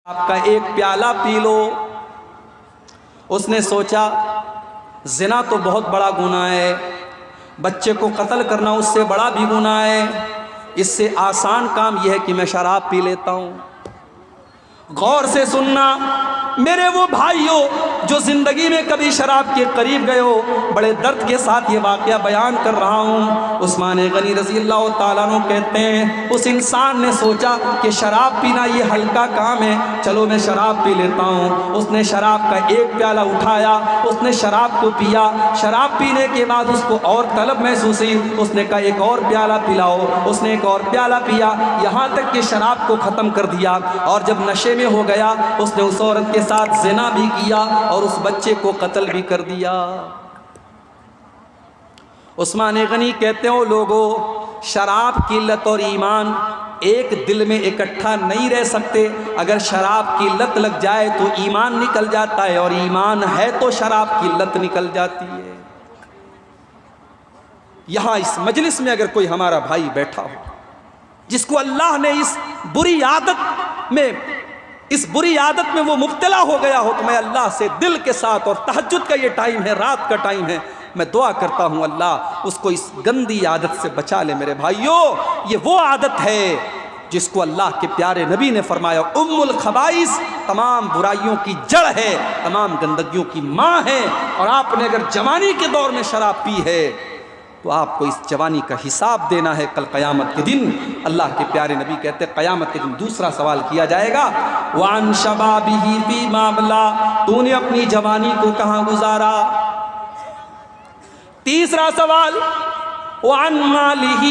آپ کا ایک پیالہ پی لو۔ اس نے سوچا زنا تو بہت بڑا گناہ ہے، بچے کو قتل کرنا اس سے بڑا بھی گناہ ہے، اس سے آسان کام یہ ہے کہ میں شراب پی لیتا ہوں۔ غور سے سننا میرے وہ بھائیوں جو زندگی میں کبھی شراب کے قریب گئے ہو، بڑے درد کے ساتھ یہ واقعہ بیان کر رہا ہوں۔ عثمان غنی رضی اللہ تعالیٰ عنہ کہتے ہیں اس انسان نے سوچا کہ شراب پینا یہ ہلکا کام ہے، چلو میں شراب پی لیتا ہوں۔ اس نے شراب کا ایک پیالہ اٹھایا، اس نے شراب کو پیا۔ شراب پینے کے بعد اس کو اور طلب محسوس ہوئی، اس نے کہا ایک اور پیالہ پلاؤ۔ اس نے ایک اور پیالہ پیا، یہاں تک کہ شراب کو ختم کر دیا۔ اور جب نشے میں ہو گیا اس نے اس عورت کے ساتھ زنا بھی کیا اور اس بچے کو قتل بھی کر دیا۔ عثمان غنی کہتے ہیں لوگوں، شراب کی لت اور ایمان ایک دل میں اکٹھا نہیں رہ سکتے۔ اگر شراب کی لت لگ جائے تو ایمان نکل جاتا ہے، اور ایمان ہے تو شراب کی لت نکل جاتی ہے۔ یہاں اس مجلس میں اگر کوئی ہمارا بھائی بیٹھا ہو جس کو اللہ نے اس بری عادت میں وہ مبتلا ہو گیا ہو، تو میں اللہ سے دل کے ساتھ، اور تہجد کا یہ ٹائم ہے، رات کا ٹائم ہے، میں دعا کرتا ہوں اللہ اس کو اس گندی عادت سے بچا لے۔ میرے بھائیوں، یہ وہ عادت ہے جس کو اللہ کے پیارے نبی نے فرمایا ام الخبائث، تمام برائیوں کی جڑ ہے، تمام گندگیوں کی ماں ہے۔ اور آپ نے اگر جوانی کے دور میں شراب پی ہے تو آپ کو اس جوانی کا حساب دینا ہے کل قیامت کے دن۔ اللہ کے پیارے نبی کہتے ہیں قیامت کے دن دوسرا سوال کیا جائے گا، وَعَن شَبَابِهِ فِيمَا أَبْلَىٰ، تو نے اپنی جوانی کو کہاں گزارا؟ تیسرا سوال، وَعَن مَالِهِ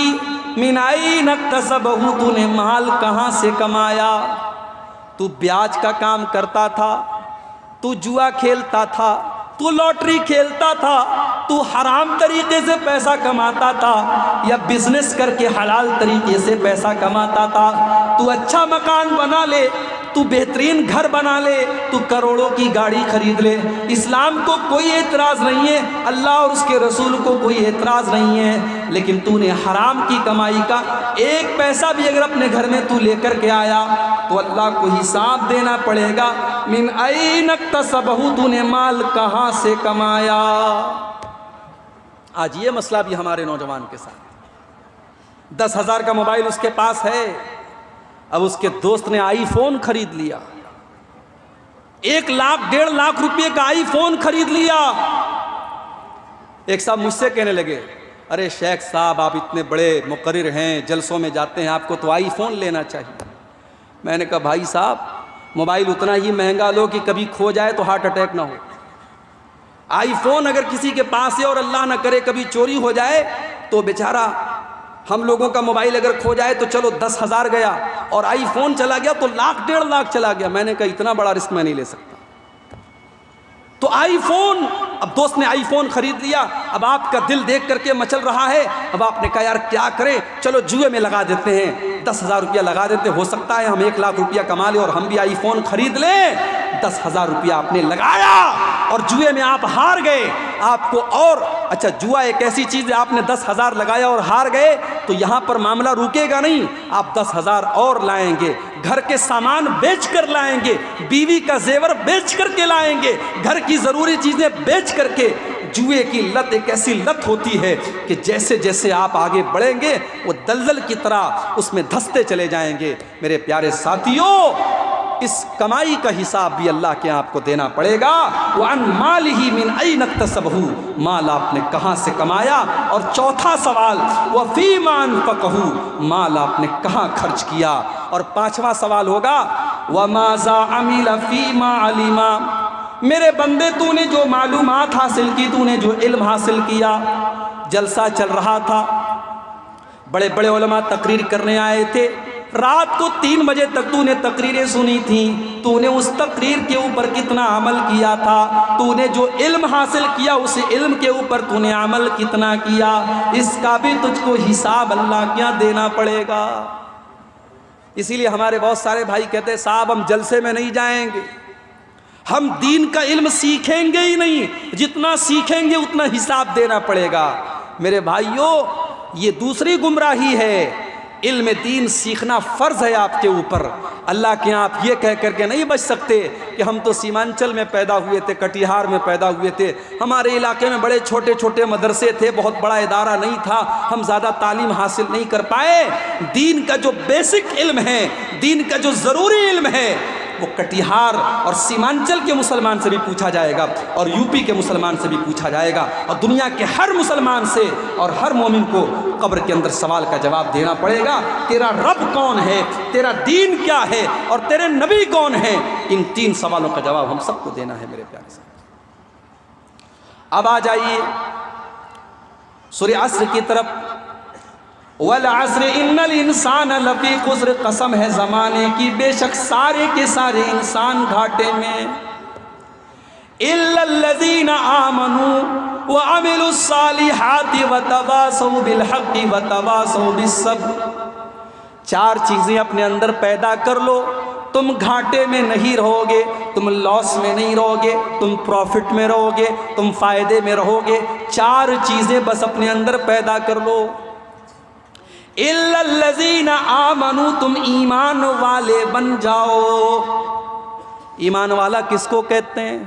مِنْ أَيْنَ اكْتَسَبَهُ، تو نے مال کہاں سے کمایا؟ تو بیاج کا کام کرتا تھا، تو جوا کھیلتا تھا، تو لاٹری کھیلتا تھا، تو حرام طریقے سے پیسہ کماتا تھا، یا بزنس کر کے حلال طریقے سے پیسہ کماتا تھا؟ تو اچھا مکان بنا لے، تو بہترین گھر بنا لے، تو کروڑوں کی گاڑی خرید لے، اسلام کو کوئی اعتراض نہیں ہے، اللہ اور اس کے رسول کو کوئی اعتراض نہیں ہے، لیکن تو نے حرام کی کمائی کا ایک پیسہ بھی اگر اپنے گھر میں تو لے کر کے آیا تو اللہ کو حساب دینا پڑے گا۔ من این اکتسبہ، تو نے مال کہاں سے کمایا؟ آج یہ مسئلہ بھی ہمارے نوجوان کے ساتھ، 10,000 کا موبائل اس کے پاس ہے، اب اس کے دوست نے آئی فون خرید لیا، 1 لاکھ 1.5 لاکھ روپے کا آئی فون خرید لیا۔ ایک صاحب مجھ سے کہنے لگے، ارے شیخ صاحب آپ اتنے بڑے مقرر ہیں، جلسوں میں جاتے ہیں، آپ کو تو آئی فون لینا چاہیے۔ میں نے کہا بھائی صاحب موبائل اتنا ہی مہنگا لو کہ کبھی کھو جائے تو ہارٹ اٹیک نہ ہو۔ آئی فون اگر کسی کے پاس ہے اور اللہ نہ کرے کبھی چوری ہو جائے تو بیچارہ، ہم لوگوں کا موبائل اگر کھو جائے تو چلو 10,000 گیا، اور آئی فون چلا گیا تو 1 لاکھ 1.5 لاکھ چلا گیا۔ میں نے کہا اتنا بڑا رسک میں نہیں لے سکتا۔ تو آئی فون، اب دوست نے آئی فون خرید لیا، اب آپ کا دل دیکھ کر کے مچل رہا ہے، اب آپ نے کہا یار کیا کریں، چلو جوئے میں لگا دیتے ہیں، 10,000 روپیہ لگا دیتے، ہو سکتا ہے ہم 1 لاکھ روپیہ کما لیں اور ہم بھی آئی فون خرید لیں۔ 10,000 روپیہ آپ نے لگایا اور جوئے میں آپ ہار گئے۔ آپ کو اور اچھا، جوا ایک ایسی چیز ہے، آپ نے 10,000 لگایا اور ہار گئے تو یہاں پر معاملہ رکے گا نہیں، آپ 10,000 اور لائیں گے، گھر کے سامان بیچ کر لائیں گے، بیوی کا زیور بیچ کر کے لائیں گے، گھر کی ضروری چیزیں بیچ کر کے۔ جوئے کی لت ایک ایسی لت ہوتی ہے کہ جیسے جیسے آپ آگے بڑھیں گے وہ دلدل کی طرح اس میں دھستے چلے جائیں گے۔ میرے پیارے ساتھیوں، اس کمائی کا حساب بھی اللہ کے آپ کو دینا پڑے گا۔ وَعَن مَالِهِ مِنْ أَيْنَ اكْتَسَبَهُ، مال آپ نے کہاں سے کمایا؟ اور چوتھا سوال، وَفِيمَ أَنفَقَهُ، مال آپ نے کہاں خرچ کیا؟ اور پانچواں سوال ہوگا، وَمَاذَا عَمِلَ فِيمَا عَلِمَ، میرے بندے تو نے جو معلومات حاصل کی، تو نے جو علم حاصل کیا، جلسہ چل رہا تھا، بڑے بڑے علماء تقریر کرنے آئے تھے، رات کو 3 بجے تک تو نے تقریریں سنی تھیں، تو نے اس تقریر کے اوپر کتنا عمل کیا تھا؟ تو نے جو علم حاصل کیا اس علم کے اوپر تو نے عمل کتنا کیا؟ اس کا بھی تجھ کو حساب اللہ کیا دینا پڑے گا۔ اسی لیے ہمارے بہت سارے بھائی کہتے ہیں صاحب ہم جلسے میں نہیں جائیں گے، ہم دین کا علم سیکھیں گے ہی نہیں، جتنا سیکھیں گے اتنا حساب دینا پڑے گا۔ میرے بھائیوں، یہ دوسری گمراہی ہے۔ علم دین سیکھنا فرض ہے آپ کے اوپر، اللہ کے یہاں آپ یہ کہہ کر کے نہیں بچ سکتے کہ ہم تو سیمانچل میں پیدا ہوئے تھے، کٹیہار میں پیدا ہوئے تھے، ہمارے علاقے میں بڑے چھوٹے چھوٹے مدرسے تھے، بہت بڑا ادارہ نہیں تھا، ہم زیادہ تعلیم حاصل نہیں کر پائے۔ دین کا جو بیسک علم ہے، دین کا جو ضروری علم ہے، وہ کٹیہار اور سیمانچل کے مسلمان سے بھی پوچھا جائے گا، اور یو پی کے مسلمان سے بھی پوچھا جائے گا، اور دنیا کے ہر مسلمان سے اور ہر مومن کو قبر کے اندر سوال کا جواب دینا پڑے گا، تیرا رب کون ہے، تیرا دین کیا ہے، اور تیرے نبی کون ہیں۔ ان 3 سوالوں کا جواب ہم سب کو دینا ہے میرے پیارے سے۔ اب آ جائیے سورہ عصر کی طرف۔ والعصر ان الانسان لفی خسر، قسم ہے زمانے کی بے شک سارے کے سارے انسان گھاٹے میں، الا الذین آمنوا وعملوا الصالحات وتواصوا بالحق وتواصوا بالصبر۔ 4 چیزیں اپنے اندر پیدا کر لو، تم گھاٹے میں نہیں رہو گے، تم لاس میں نہیں رہو گے، تم پروفٹ میں رہو گے، تم فائدے میں رہو گے۔ 4 چیزیں بس اپنے اندر پیدا کر لو۔ الا الذین آمنوا، تم ایمان والے بن جاؤ۔ ایمان والا کس کو کہتے ہیں؟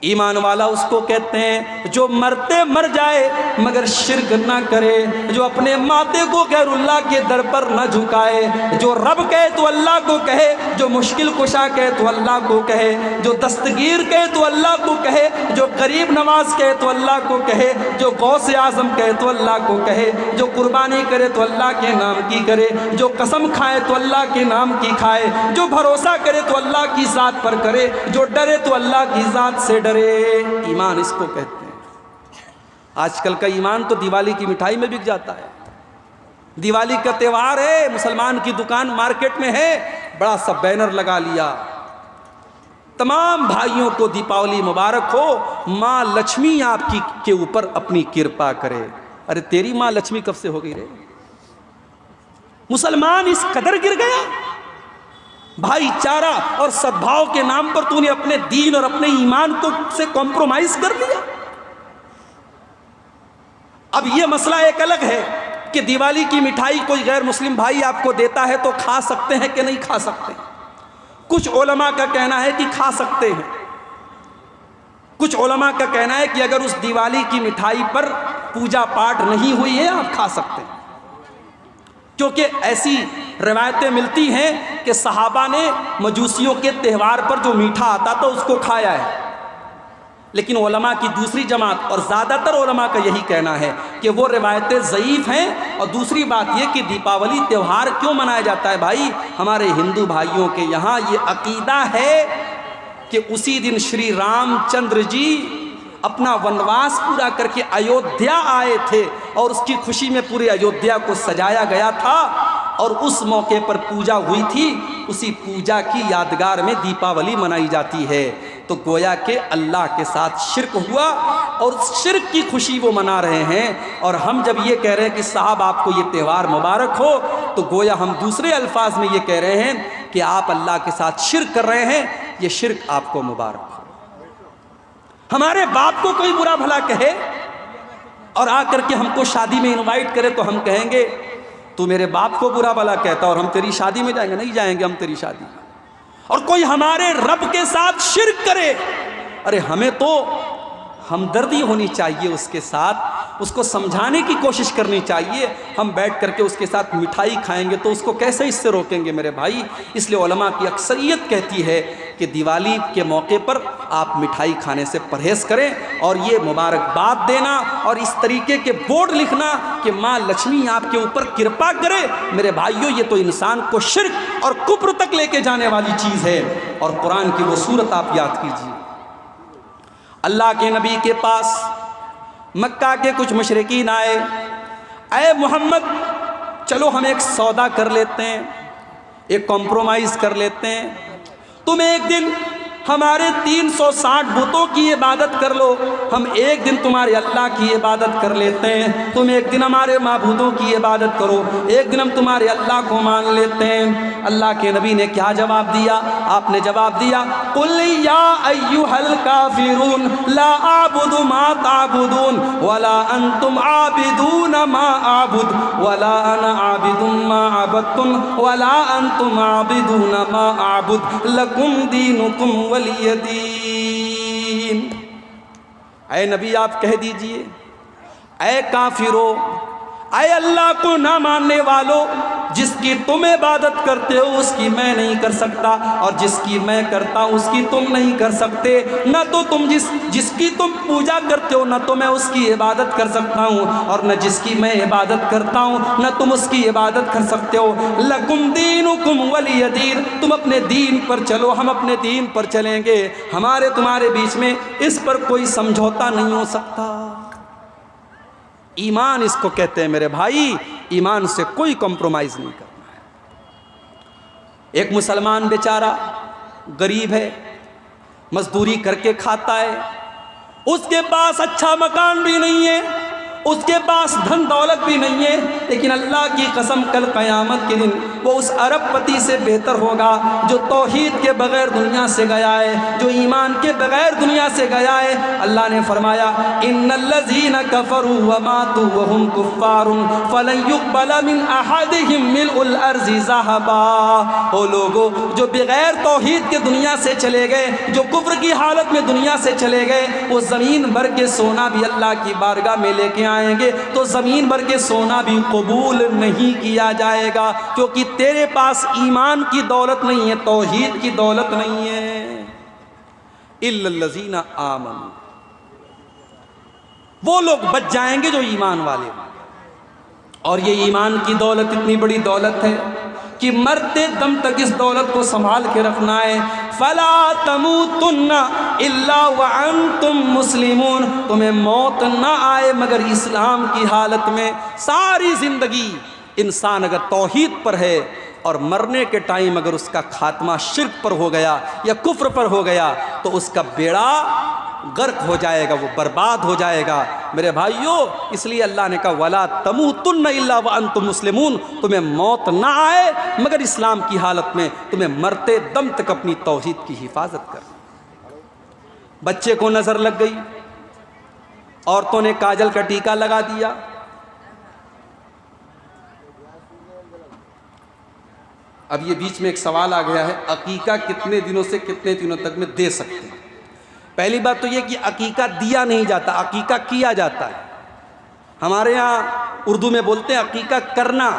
ایمان والا اس کو کہتے ہیں جو مرتے مر جائے مگر شرک نہ کرے، جو اپنے ماتے کو غیر اللہ کے در پر نہ جھکائے، جو رب کہے تو اللہ کو کہے، جو مشکل کشا کہے تو اللہ کو کہے، جو دستگیر کہے تو اللہ کو کہے، جو غریب نواز کہے تو اللہ کو کہے، جو غوث اعظم کہے تو اللہ کو کہے، جو قربانی کرے تو اللہ کے نام کی کرے، جو قسم کھائے تو اللہ کے نام کی کھائے، جو بھروسہ کرے تو اللہ کی ذات پر کرے، جو ڈرے تو اللہ کی ذات سے ڈرے۔ ایمان اس کو کہتے ہیں۔ آج کل کا ایمان تو دیوالی کی مٹھائی میں بک جاتا ہے۔ دیوالی کا تہوار ہے، مسلمان کی دکان مارکیٹ میں ہے، بڑا سا بینر لگا لیا، تمام بھائیوں کو دیپاولی مبارک ہو، ماں لکشمی آپ کی کے اوپر اپنی کرپا کرے۔ ارے تیری ماں لکشمی کب سے ہو گئی رے؟ مسلمان اس قدر گر گیا، بھائی چارہ اور سدبھاؤ کے نام پر تو نے اپنے دین اور اپنے ایمان کو سے کمپرومائز کر لیا۔ اب یہ مسئلہ ایک الگ ہے کہ دیوالی کی مٹھائی کوئی غیر مسلم بھائی آپ کو دیتا ہے تو کھا سکتے ہیں کہ نہیں کھا سکتے؟ کچھ علماء کا کہنا ہے کہ کھا سکتے ہیں، کچھ علماء کا کہنا ہے کہ اگر اس دیوالی کی مٹھائی پر پوجا پاٹ نہیں ہوئی ہے آپ کھا سکتے ہیں، کیونکہ ایسی روایتیں ملتی ہیں کہ صحابہ نے مجوسیوں کے تہوار پر جو میٹھا آتا تھا اس کو کھایا ہے۔ لیکن علماء کی دوسری جماعت اور زیادہ تر علماء کا یہی کہنا ہے کہ وہ روایتیں ضعیف ہیں، اور دوسری بات یہ کہ دیپاولی تہوار کیوں منایا جاتا ہے بھائی؟ ہمارے ہندو بھائیوں کے یہاں یہ عقیدہ ہے کہ اسی دن شری رام چندر جی اپنا ونواس پورا کر کے ایودھیا آئے تھے، اور اس کی خوشی میں پورے ایودھیا کو سجایا گیا تھا، اور اس موقع پر پوجا ہوئی تھی، اسی پوجا کی یادگار میں دیپاولی منائی جاتی ہے۔ تو گویا کہ اللہ کے ساتھ شرک ہوا، اور شرک کی خوشی وہ منا رہے ہیں، اور ہم جب یہ کہہ رہے ہیں کہ صاحب آپ کو یہ تہوار مبارک ہو، تو گویا ہم دوسرے الفاظ میں یہ کہہ رہے ہیں کہ آپ اللہ کے ساتھ شرک کر رہے ہیں، یہ شرک آپ کو مبارک ہو۔ ہمارے باپ کو کوئی برا بھلا کہے اور آ کر کے ہم کو شادی میں انوائٹ کرے تو ہم کہیں گے تو میرے باپ کو برا بھلا کہتا اور ہم تیری شادی میں جائیں گے؟ نہیں جائیں گے ہم تیری شادی میں۔ اور کوئی ہمارے رب کے ساتھ شرک کرے، ارے ہمیں تو ہمدردی ہونی چاہیے اس کے ساتھ، اس کو سمجھانے کی کوشش کرنی چاہیے۔ ہم بیٹھ کر کے اس کے ساتھ مٹھائی کھائیں گے تو اس کو کیسے اس سے روکیں گے میرے بھائی؟ اس لیے علماء کی اکثریت کہتی ہے کہ دیوالی کے موقع پر آپ مٹھائی کھانے سے پرہیز کریں، اور یہ مبارکباد دینا اور اس طریقے کے بورڈ لکھنا کہ ماں لکشمی آپ کے اوپر کرپا کرے، میرے بھائیوں یہ تو انسان کو شرک اور کفر تک لے کے جانے والی چیز ہے۔ اور قرآن کی وہ صورت آپ یاد کیجیے، اللہ کے نبی کے پاس مکہ کے کچھ مشرکین آئے، اے محمد چلو ہم ایک سودا کر لیتے ہیں، ایک کمپرومائز کر لیتے ہیں، تم ایک دن ہمارے 360 بتوں کی عبادت کر لو، ہم ایک دن تمہارے اللہ کی عبادت کر لیتے ہیں، تم ایک دن ہمارے معبودوں کی عبادت کرو، ایک دن ہم تمہارے اللہ کو مان لیتے ہیں۔ اللہ کے نبی نے کیا جواب دیا؟ آپ نے جواب دیا قل یا ایھا الکافرون لا اعبد ما تعبدون ولا انتم عابدون ما اعبد ولا انا عابد ما عبدتم ولا انتم عابدون ما اعبد لکم دینکم ولی دین۔ اے نبی آپ کہہ دیجئے، اے کافرو، اے اللہ کو نہ ماننے والو، جس کی تم عبادت کرتے ہو اس کی میں نہیں کر سکتا، اور جس کی میں کرتا ہوں اس کی تم نہیں کر سکتے، نہ تو تم جس کی تم پوجا کرتے ہو نہ تو میں اس کی عبادت کر سکتا ہوں، اور نہ جس کی میں عبادت کرتا ہوں نہ تم اس کی عبادت کر سکتے ہو۔ لکم دینکم ولی دین، تم اپنے دین پر چلو، ہم اپنے دین پر چلیں گے، ہمارے تمہارے بیچ میں اس پر کوئی سمجھوتا نہیں ہو سکتا۔ ایمان اس کو کہتے ہیں میرے بھائی، ایمان سے کوئی کمپرومائز نہیں کرنا ہے۔ ایک مسلمان بیچارہ غریب ہے، مزدوری کر کے کھاتا ہے، اس کے پاس اچھا مکان بھی نہیں ہے، اس کے پاس دھن دولت بھی نہیں ہے، لیکن اللہ کی قسم کل قیامت کے دن وہ اس ارب پتی سے بہتر ہوگا جو توحید کے بغیر دنیا سے گیا ہے، جو ایمان کے بغیر دنیا سے گیا ہے۔ اللہ نے فرمایا ان الذین کفروا وماتوا وهم کفار فلن يقبل من احدهم ملء الارض ذهبا۔ وہ لوگوں جو بغیر توحید کے دنیا سے چلے گئے، جو کفر کی حالت میں دنیا سے چلے گئے، وہ زمین بھر کے سونا بھی اللہ کی بارگاہ میں لے کے آئیں گے تو زمین بھر کے سونا بھی قبول نہیں کیا جائے گا، کیونکہ تیرے پاس ایمان کی دولت نہیں ہے، توحید کی دولت نہیں ہے۔ الا الذین آمنوا، وہ لوگ بچ جائیں گے جو ایمان والے ہیں، اور یہ ایمان کی دولت اتنی بڑی دولت ہے کہ مرتے دم تک اس دولت کو سنبھال کے رکھنا ہے۔ فلا تموتن الا وانتم مسلمون، تمہیں موت نہ آئے مگر اسلام کی حالت میں۔ ساری زندگی انسان اگر توحید پر ہے اور مرنے کے ٹائم اگر اس کا خاتمہ شرک پر ہو گیا یا کفر پر ہو گیا تو اس کا بیڑا غرق ہو جائے گا، وہ برباد ہو جائے گا میرے بھائیوں۔ اس لیے اللہ نے کہا وَلَا تَمُوتُنَّ إِلَّا وَأَنْتُمْ مُسْلِمُونَ، تمہیں موت نہ آئے مگر اسلام کی حالت میں، تمہیں مرتے دم تک اپنی توحید کی حفاظت کر۔ بچے کو نظر لگ گئی، عورتوں نے کاجل کا ٹیکا لگا دیا، اب یہ بیچ میں ایک سوال آ گیا ہے عقیقہ کتنے دنوں سے کتنے دنوں تک میں دے سکتے ہیں؟ پہلی بات تو یہ کہ عقیقہ دیا نہیں جاتا، عقیقہ کیا جاتا ہے۔ ہمارے ہاں اردو میں بولتے ہیں عقیقہ کرنا،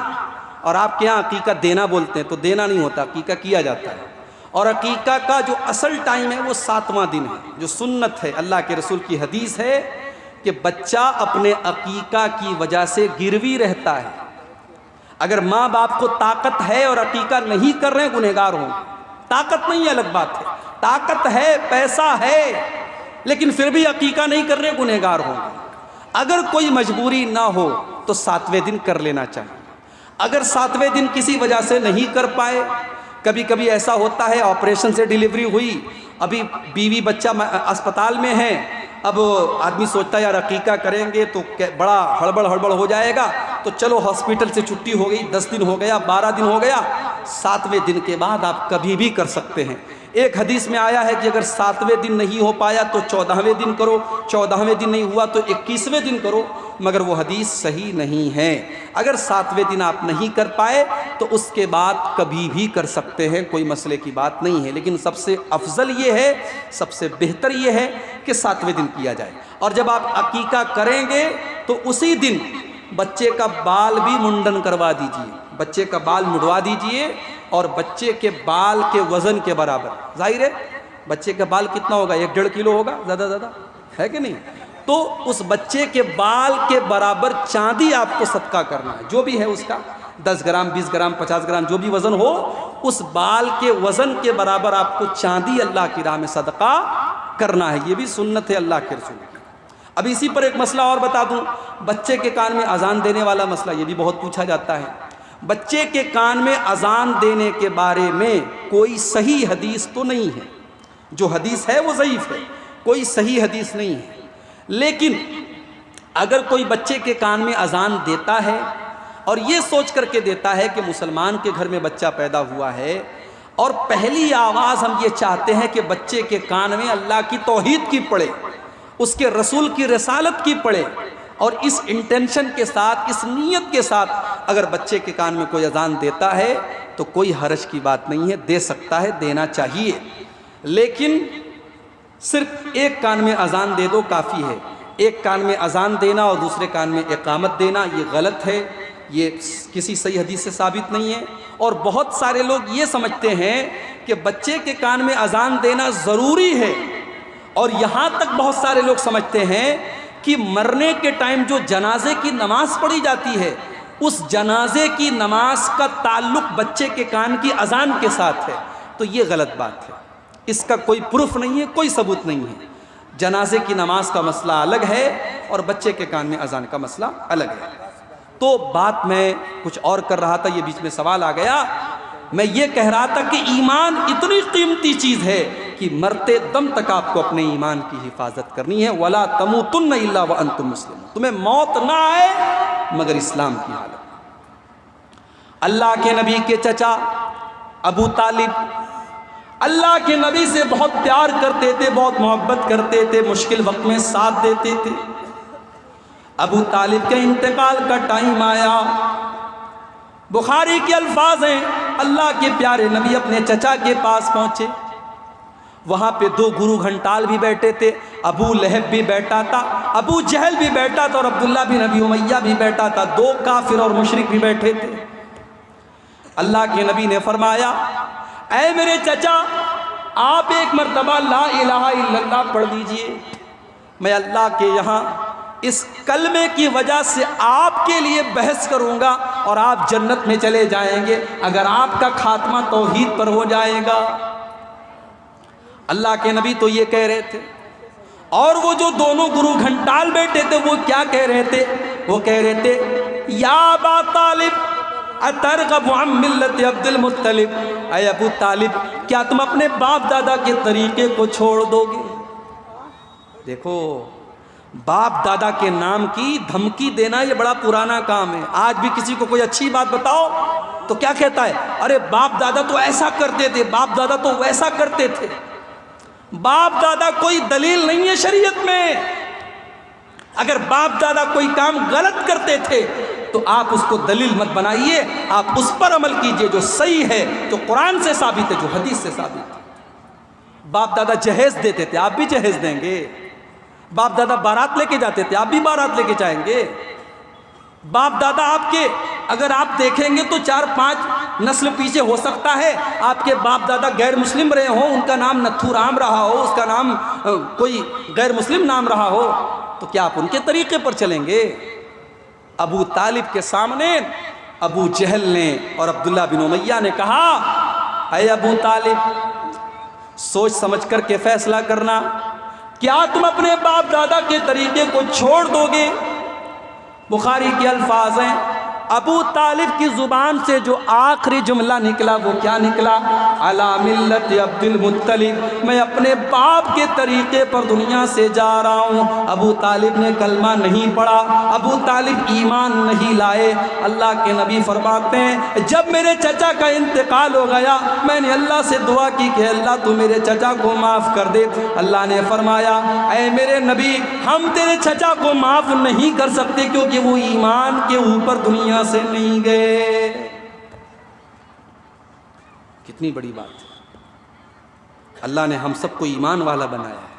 اور آپ کے ہاں عقیقہ دینا بولتے ہیں، تو دینا نہیں ہوتا، عقیقہ کیا جاتا ہے۔ اور عقیقہ کا جو اصل ٹائم ہے وہ 7واں دن ہے، جو سنت ہے، اللہ کے رسول کی حدیث ہے کہ بچہ اپنے عقیقہ کی وجہ سے گروی رہتا ہے۔ اگر ماں باپ کو طاقت ہے اور عقیقہ نہیں کر رہے ہیں گنہگار ہوں، طاقت نہیں ہے الگ بات ہے، طاقت ہے، پیسہ ہے، لیکن پھر بھی عقیقہ نہیں کر رہے گنہگار ہوں۔ اگر کوئی مجبوری نہ ہو تو 7ویں دن کر لینا چاہیے۔ اگر 7ویں دن کسی وجہ سے نہیں کر پائے، کبھی کبھی ایسا ہوتا ہے آپریشن سے ڈیلیوری ہوئی، ابھی بیوی بچہ اسپتال میں ہے، اب آدمی سوچتا ہے یار عقیقہ کریں گے تو بڑا ہڑبڑ ہو جائے گا، تو چلو ہاسپٹل سے چھٹی ہو گئی، 10 دن ہو گیا، 12 دن ہو گیا، 7ویں دن کے بعد آپ کبھی بھی کر سکتے ہیں۔ ایک حدیث میں آیا ہے کہ اگر 7ویں دن نہیں ہو پایا تو 14ویں دن کرو، 14ویں دن نہیں ہوا تو 21ویں دن کرو، مگر وہ حدیث صحیح نہیں ہے۔ اگر 7ویں دن آپ نہیں کر پائے تو اس کے بعد کبھی بھی کر سکتے ہیں، کوئی مسئلے کی بات نہیں ہے، لیکن سب سے افضل یہ ہے، سب سے بہتر یہ ہے کہ 7ویں دن کیا جائے۔ اور جب آپ عقیقہ کریں گے تو اسی دن بچے کا بال بھی منڈن کروا دیجئے، بچے کا بال مڈوا دیجئے، اور بچے کے بال کے وزن کے برابر، ظاہر ہے بچے کا بال کتنا ہوگا، 1.5 کلو ہوگا زیادہ ہے کہ نہیں، تو اس بچے کے بال کے برابر چاندی آپ کو صدقہ کرنا ہے، جو بھی ہے اس کا 10 گرام 20 گرام 50 گرام جو بھی وزن ہو، اس بال کے وزن کے برابر آپ کو چاندی اللہ کی راہ میں صدقہ کرنا ہے۔ یہ بھی سنت ہے اللہ کے رسول کی۔ اب اسی پر ایک مسئلہ اور بتا دوں، بچے کے کان میں اذان دینے والا مسئلہ، یہ بھی بہت پوچھا جاتا ہے۔ بچے کے کان میں اذان دینے کے بارے میں کوئی صحیح حدیث تو نہیں ہے، جو حدیث ہے وہ ضعیف ہے، کوئی صحیح حدیث نہیں ہے، لیکن اگر کوئی بچے کے کان میں اذان دیتا ہے، اور یہ سوچ کر کے دیتا ہے کہ مسلمان کے گھر میں بچہ پیدا ہوا ہے، اور پہلی آواز ہم یہ چاہتے ہیں کہ بچے کے کان میں اللہ کی توحید کی پڑے، اس کے رسول کی رسالت کی پڑے، اور اس انٹینشن کے ساتھ، اس نیت کے ساتھ اگر بچے کے کان میں کوئی اذان دیتا ہے تو کوئی حرج کی بات نہیں ہے، دے سکتا ہے، دینا چاہیے۔ لیکن صرف ایک کان میں اذان دے دو کافی ہے، ایک کان میں اذان دینا اور دوسرے کان میں اقامت دینا یہ غلط ہے، یہ کسی صحیح حدیث سے ثابت نہیں ہے۔ اور بہت سارے لوگ یہ سمجھتے ہیں کہ بچے کے کان میں اذان دینا ضروری ہے، اور یہاں تک بہت سارے لوگ سمجھتے ہیں کہ مرنے کے ٹائم جو جنازے کی نماز پڑھی جاتی ہے اس جنازے کی نماز کا تعلق بچے کے کان کی اذان کے ساتھ ہے، تو یہ غلط بات ہے، اس کا کوئی پروف نہیں ہے، کوئی ثبوت نہیں ہے۔ جنازے کی نماز کا مسئلہ الگ ہے اور بچے کے کان میں اذان کا مسئلہ الگ ہے۔ تو بات میں کچھ اور کر رہا تھا، یہ بیچ میں سوال آ گیا۔ میں یہ کہہ رہا تھا کہ ایمان اتنی قیمتی چیز ہے کہ مرتے دم تک آپ کو اپنے ایمان کی حفاظت کرنی ہے۔ وَلَا تَمُوتُنَّ إِلَّا وَأَنْتُمْ مُسْلِمُونَ، تمہیں موت نہ آئے مگر اسلام کی حالت۔ اللہ کے نبی کے چچا ابو طالب اللہ کے نبی سے بہت پیار کرتے تھے، بہت محبت کرتے تھے، مشکل وقت میں ساتھ دیتے تھے۔ ابو طالب کے انتقال کا ٹائم آیا، بخاری کے الفاظ ہیں، اللہ کے پیارے نبی اپنے چچا کے پاس پہنچے، وہاں پہ دو گرو گھنٹال بھی بیٹھے تھے، ابو لہب بھی بیٹھا تھا، ابو جہل بھی بیٹھا تھا، اور عبداللہ بن ابی امیہ بھی بیٹھا تھا، دو کافر اور مشرک بھی بیٹھے تھے۔ اللہ کے نبی نے فرمایا، اے میرے چچا، آپ ایک مرتبہ لا الہ الا اللہ پڑھ دیجئے، میں اللہ کے یہاں اس کلمے کی وجہ سے آپ کے لیے بحث کروں گا اور آپ جنت میں چلے جائیں گے اگر آپ کا خاتمہ توحید پر ہو جائے گا۔ اللہ کے نبی تو یہ کہہ رہے تھے، اور وہ جو دونوں گرو گھنٹال بیٹھے تھے وہ کیا کہہ رہے تھے؟ وہ کہہ رہے تھے، یا ابا طالب اترغب عن ملت عبد المطلب، اے ابو طالب کیا تم اپنے باپ دادا کے طریقے کو چھوڑ دو گے؟ دیکھو، باپ دادا کے نام کی دھمکی دینا یہ بڑا پرانا کام ہے۔ آج بھی کسی کو کوئی اچھی بات بتاؤ تو کیا کہتا ہے؟ ارے باپ دادا تو ایسا کرتے تھے، باپ دادا تو ویسا کرتے تھے۔ باپ دادا کوئی دلیل نہیں ہے شریعت میں۔ اگر باپ دادا کوئی کام غلط کرتے تھے تو آپ اس کو دلیل مت بنائیے، آپ اس پر عمل کیجئے جو صحیح ہے، جو قرآن سے ثابت ہے، جو حدیث سے ثابت ہے۔ باپ دادا جہیز دیتے تھے، آپ بھی جہیز دیں گے۔ باپ دادا بارات لے کے جاتے تھے، آپ بھی بارات لے کے جائیں گے۔ باپ دادا آپ کے اگر آپ دیکھیں گے تو 4-5 نسل پیچھے ہو سکتا ہے آپ کے باپ دادا غیر مسلم رہے ہوں، ان کا نام نتھو رام رہا ہو، اس کا نام کوئی غیر مسلم نام رہا ہو، تو کیا آپ ان کے طریقے پر چلیں گے؟ ابو طالب کے سامنے ابو جہل نے اور عبداللہ بن امیہ نے کہا، اے ابو طالب سوچ سمجھ کر کے فیصلہ کرنا، کیا تم اپنے باپ دادا کے طریقے کو چھوڑ دو گے؟ بخاری کے الفاظ ہیں، ابو طالب کی زبان سے جو آخری جملہ نکلا وہ کیا نکلا؟ علی ملت عبد المطلب، میں اپنے باپ کے طریقے پر دنیا سے جا رہا ہوں۔ ابو طالب نے کلمہ نہیں پڑھا، ابو طالب ایمان نہیں لائے۔ اللہ کے نبی فرماتے ہیں، جب میرے چچا کا انتقال ہو گیا میں نے اللہ سے دعا کی کہ اللہ تو میرے چچا کو معاف کر دے۔ اللہ نے فرمایا، اے میرے نبی ہم تیرے چچا کو معاف نہیں کر سکتے کیونکہ وہ ایمان کے اوپر دنیا سے نہیں گئے۔ کتنی بڑی بات ہے، اللہ نے ہم سب کو ایمان والا بنایا ہے۔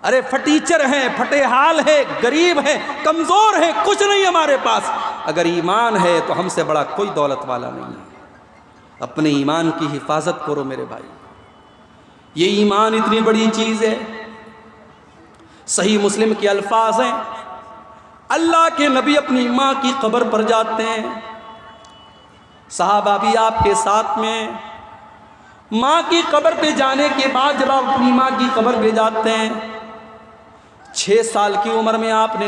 ارے فٹیچر ہیں، پھٹے حال ہے، غریب ہیں، کمزور ہیں، کچھ نہیں ہمارے پاس، اگر ایمان ہے تو ہم سے بڑا کوئی دولت والا نہیں ہے۔ اپنے ایمان کی حفاظت کرو میرے بھائی، یہ ایمان اتنی بڑی چیز ہے۔ صحیح مسلم کے الفاظ ہیں، اللہ کے نبی اپنی ماں کی قبر پر جاتے ہیں، صحابہ بھی آپ کے ساتھ میں۔ ماں کی قبر پہ جانے کے بعد جب آپ اپنی ماں کی قبر پہ جاتے ہیں، 6 سال کی عمر میں آپ نے